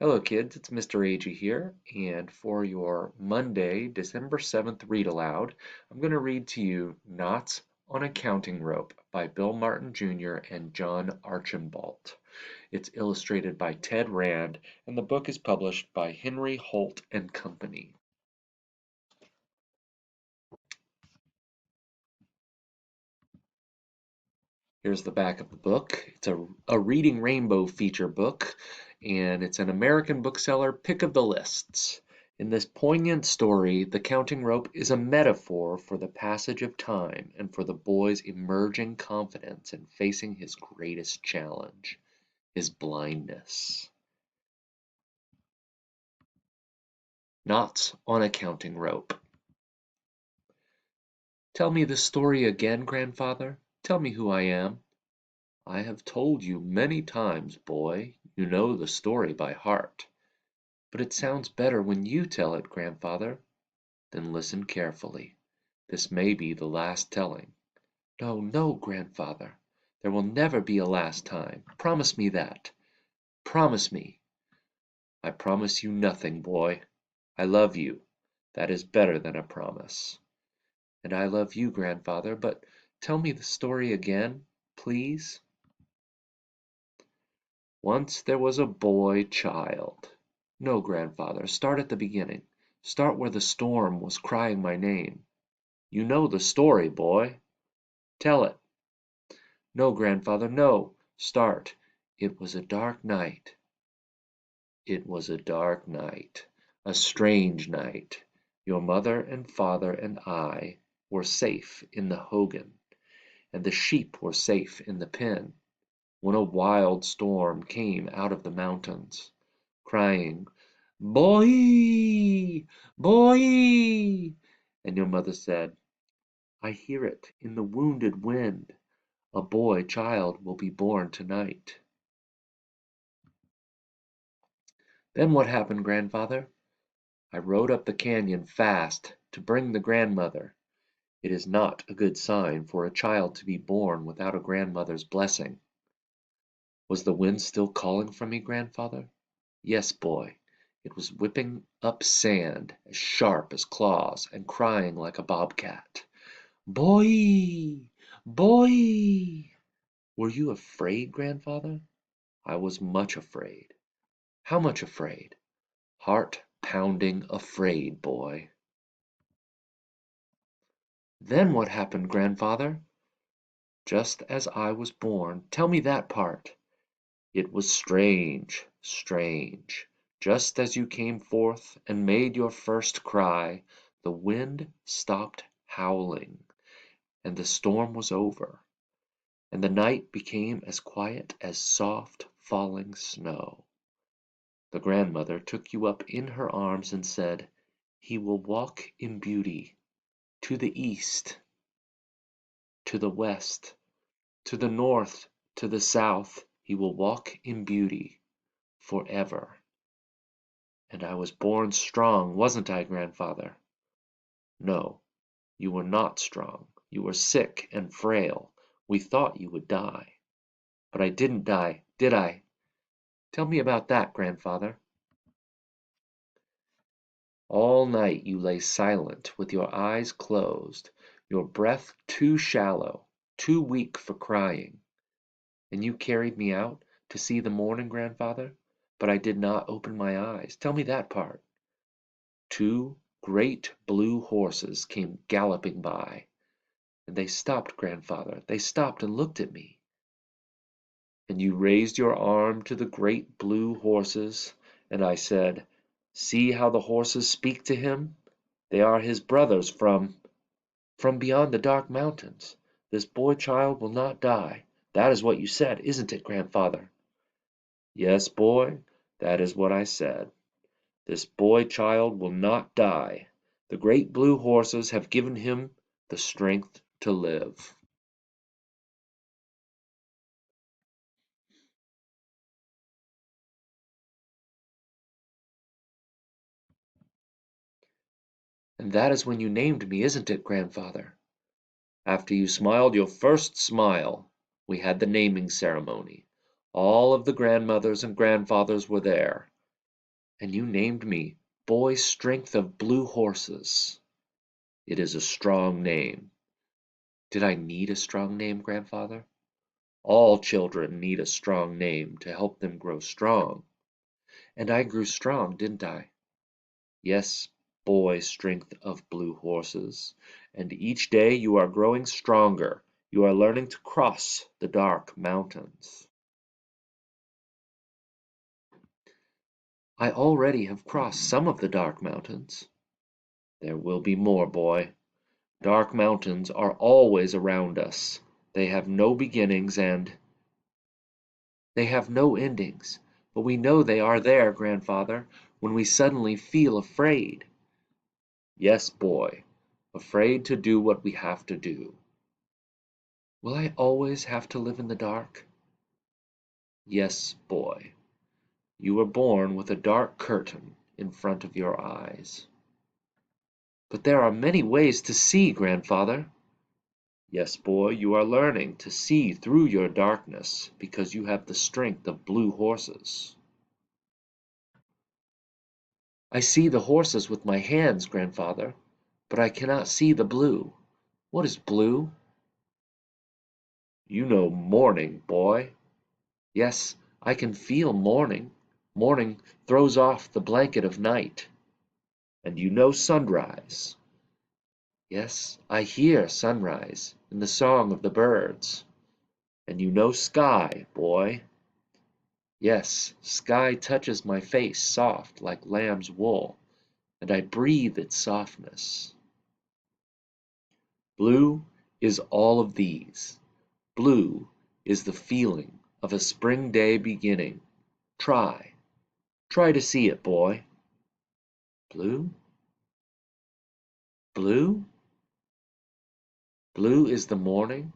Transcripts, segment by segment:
Hello kids, it's Mr. Agee here, and for your Monday, December 7th read aloud, I'm going to read to you Knots on a Counting Rope by Bill Martin Jr. and John Archambault. It's illustrated by Ted Rand, and the book is published by Henry Holt and Company. Here's the back of the book. It's a Reading Rainbow feature book, and it's an American bookseller pick of the lists. In this poignant story, the counting rope is a metaphor for the passage of time and for the boy's emerging confidence in facing his greatest challenge, his blindness. Knots on a counting rope. Tell me the story again, grandfather. Tell me who I am. I have told you many times, boy, you know the story by heart. But it sounds better when you tell it, grandfather. Then listen carefully. This may be the last telling. No, no, grandfather. There will never be a last time. Promise me that. Promise me. I promise you nothing, boy. I love you. That is better than a promise. And I love you, grandfather, but tell me the story again, please. Once there was a boy child. No, grandfather, start at the beginning. Start where the storm was crying my name. You know the story, boy. Tell it. No, grandfather, no. Start. It was a dark night. It was a dark night. A strange night. Your mother and father and I were safe in the hogan, and the sheep were safe in the pen, when a wild storm came out of the mountains, crying, "Boy! Boy!" And your mother said, "I hear it in the wounded wind. A boy child will be born tonight." Then what happened, grandfather? I rode up the canyon fast to bring the grandmother. It is not a good sign for a child to be born without a grandmother's blessing. Was the wind still calling for me, grandfather? Yes, boy. It was whipping up sand as sharp as claws and crying like a bobcat. Boy! Boy! Were you afraid, grandfather? I was much afraid. How much afraid? Heart-pounding afraid, boy. Then what happened, grandfather? Just as I was born. Tell me that part. It was strange, strange. Just as you came forth and made your first cry, the wind stopped howling, and the storm was over, and the night became as quiet as soft falling snow. The grandmother took you up in her arms and said, "He will walk in beauty, to the east, to the west, to the north, to the south. He will walk in beauty forever." And I was born strong, wasn't I, grandfather? No, you were not strong. You were sick and frail. We thought you would die. But I didn't die, did I? Tell me about that, grandfather. All night you lay silent with your eyes closed, your breath too shallow, too weak for crying. And you carried me out to see the morning, grandfather, but I did not open my eyes. Tell me that part. Two great blue horses came galloping by, and they stopped, grandfather. They stopped and looked at me. And you raised your arm to the great blue horses, and I said, "See how the horses speak to him. They are his brothers from beyond the dark mountains. This boy child will not die." That is what you said, isn't it, grandfather? Yes, boy, that is what I said. This boy child will not die. The great blue horses have given him the strength to live. And that is when you named me, isn't it, grandfather? After you smiled your first smile, we had the naming ceremony. All of the grandmothers and grandfathers were there. and you named me Boy Strength of Blue Horses. It is a strong name. Did I need a strong name, grandfather? All children need a strong name to help them grow strong. And I grew strong, didn't I? Yes, Boy Strength of Blue Horses. And each day you are growing stronger. You are learning to cross the dark mountains. I already have crossed some of the dark mountains. There will be more, boy. Dark mountains are always around us. They have no beginnings and they have no endings. But we know they are there, grandfather, when we suddenly feel afraid. Yes, boy, afraid to do what we have to do. Will I always have to live in the dark? Yes, boy. You were born with a dark curtain in front of your eyes. But there are many ways to see, grandfather. Yes, boy, you are learning to see through your darkness because you have the strength of blue horses. I see the horses with my hands, grandfather, but I cannot see the blue. What is blue? You know morning, boy. Yes, I can feel morning. Morning throws off the blanket of night. And you know sunrise. Yes, I hear sunrise in the song of the birds. And you know sky, boy. Yes, sky touches my face soft like lamb's wool, and I breathe its softness. Blue is all of these. Blue is the feeling of a spring day beginning. Try to see it, boy. Blue? Blue? Blue is the morning,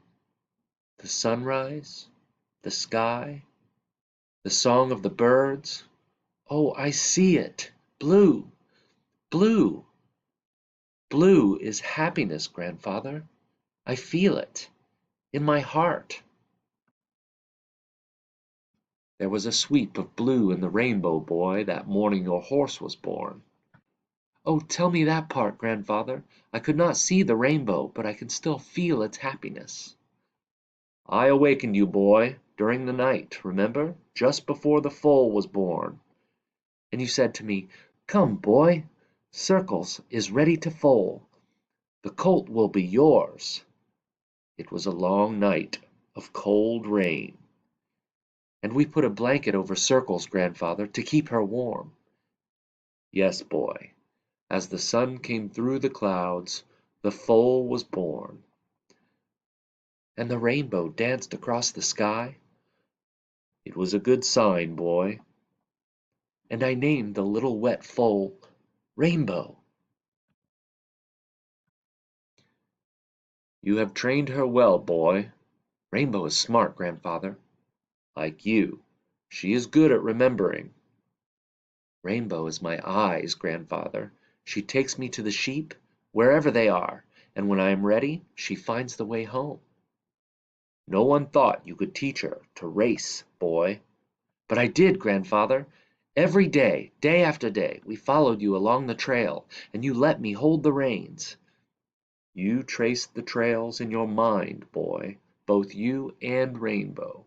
the sunrise, the sky, the song of the birds. Oh, I see it. Blue, blue. Blue is happiness, grandfather. I feel it in my heart. There was a sweep of blue in the rainbow, boy, that morning your horse was born. Oh, tell me that part, grandfather. I could not see the rainbow, but I can still feel its happiness. I awakened you, boy, during the night, remember? Just before the foal was born. And you said to me, "Come, boy, Circles is ready to foal. The colt will be yours." It was a long night of cold rain. And we put a blanket over Circles, grandfather, to keep her warm. Yes, boy, as the sun came through the clouds, the foal was born. And the rainbow danced across the sky. It was a good sign, boy. And I named the little wet foal Rainbow. You have trained her well, boy. Rainbow is smart, grandfather. Like you. She is good at remembering. Rainbow is my eyes, grandfather. She takes me to the sheep, wherever they are, and when I am ready, she finds the way home. No one thought you could teach her to race, boy. But I did, grandfather. Every day, day after day, we followed you along the trail, and you let me hold the reins. You traced the trails in your mind, boy, both you and Rainbow.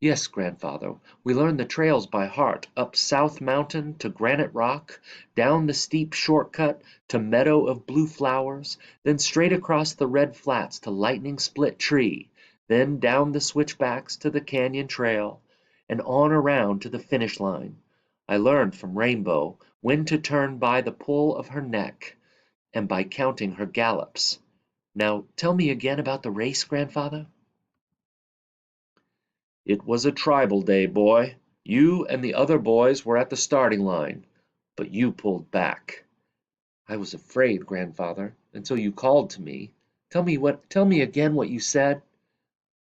Yes, grandfather, we learned the trails by heart, up South Mountain to Granite Rock, down the steep shortcut to Meadow of Blue Flowers, then straight across the Red Flats to Lightning Split Tree, then down the switchbacks to the Canyon Trail, and on around to the finish line. I learned from Rainbow when to turn by the pull of her neck, and by counting her gallops. Now tell me again about the race, grandfather. It was a tribal day, boy. You and the other boys were at the starting line, but you pulled back. I was afraid, grandfather, until you called to me. Tell me again what you said.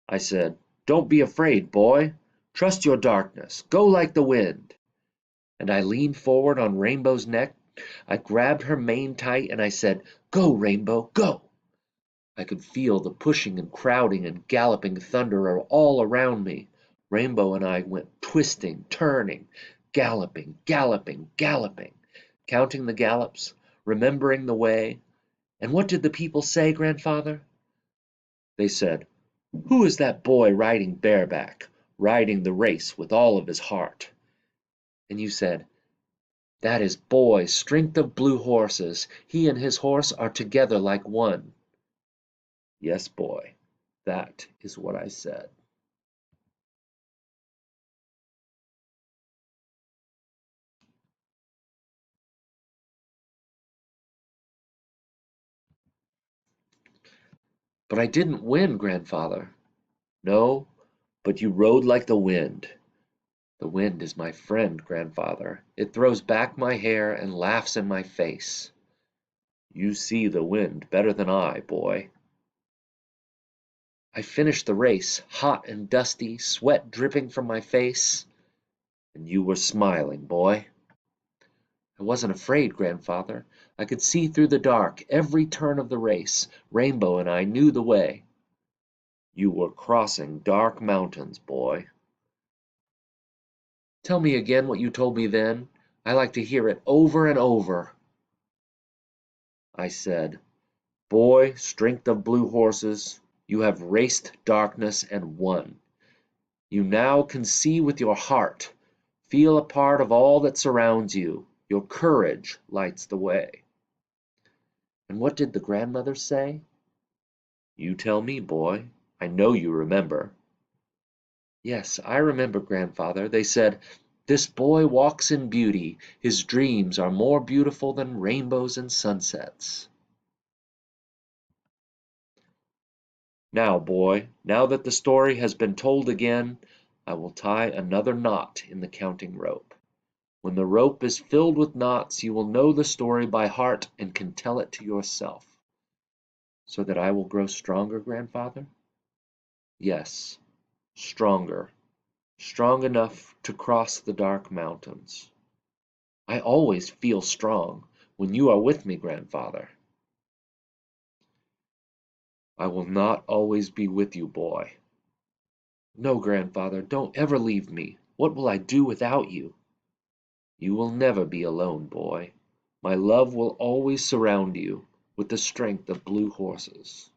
I said, "Don't be afraid, boy. Trust your darkness. Go like the wind." And I leaned forward on Rainbow's neck. I grabbed her mane tight and I said, "Go, Rainbow, go." I could feel the pushing and crowding and galloping thunder all around me. Rainbow and I went twisting, turning, galloping, galloping, galloping, counting the gallops, remembering the way. And what did the people say, grandfather? They said, "Who is that boy riding bareback, riding the race with all of his heart?" And you said, "That is Boy, Strength of Blue Horses. He and his horse are together like one." Yes, boy, that is what I said. But I didn't win, grandfather. No, but you rode like the wind. The wind is my friend, grandfather. It throws back my hair and laughs in my face. You see the wind better than I, boy. I finished the race, hot and dusty, sweat dripping from my face. And you were smiling, boy. I wasn't afraid, grandfather. I could see through the dark every turn of the race. Rainbow and I knew the way. You were crossing dark mountains, boy. Tell me again what you told me then. I like to hear it over and over. I said, "Boy, Strength of Blue Horses, you have raced darkness and won. You now can see with your heart, feel a part of all that surrounds you. Your courage lights the way." And what did the grandmother say? You tell me, boy. I know you remember. Yes, I remember, grandfather. They said, "This boy walks in beauty. His dreams are more beautiful than rainbows and sunsets." Now, boy, now that the story has been told again, I will tie another knot in the counting rope. When the rope is filled with knots, you will know the story by heart and can tell it to yourself. So that I will grow stronger, grandfather? Yes, stronger. Strong enough to cross the dark mountains. I always feel strong when you are with me, grandfather. I will not always be with you, boy. No, grandfather, don't ever leave me. What will I do without you? You will never be alone, boy. My love will always surround you with the strength of blue horses.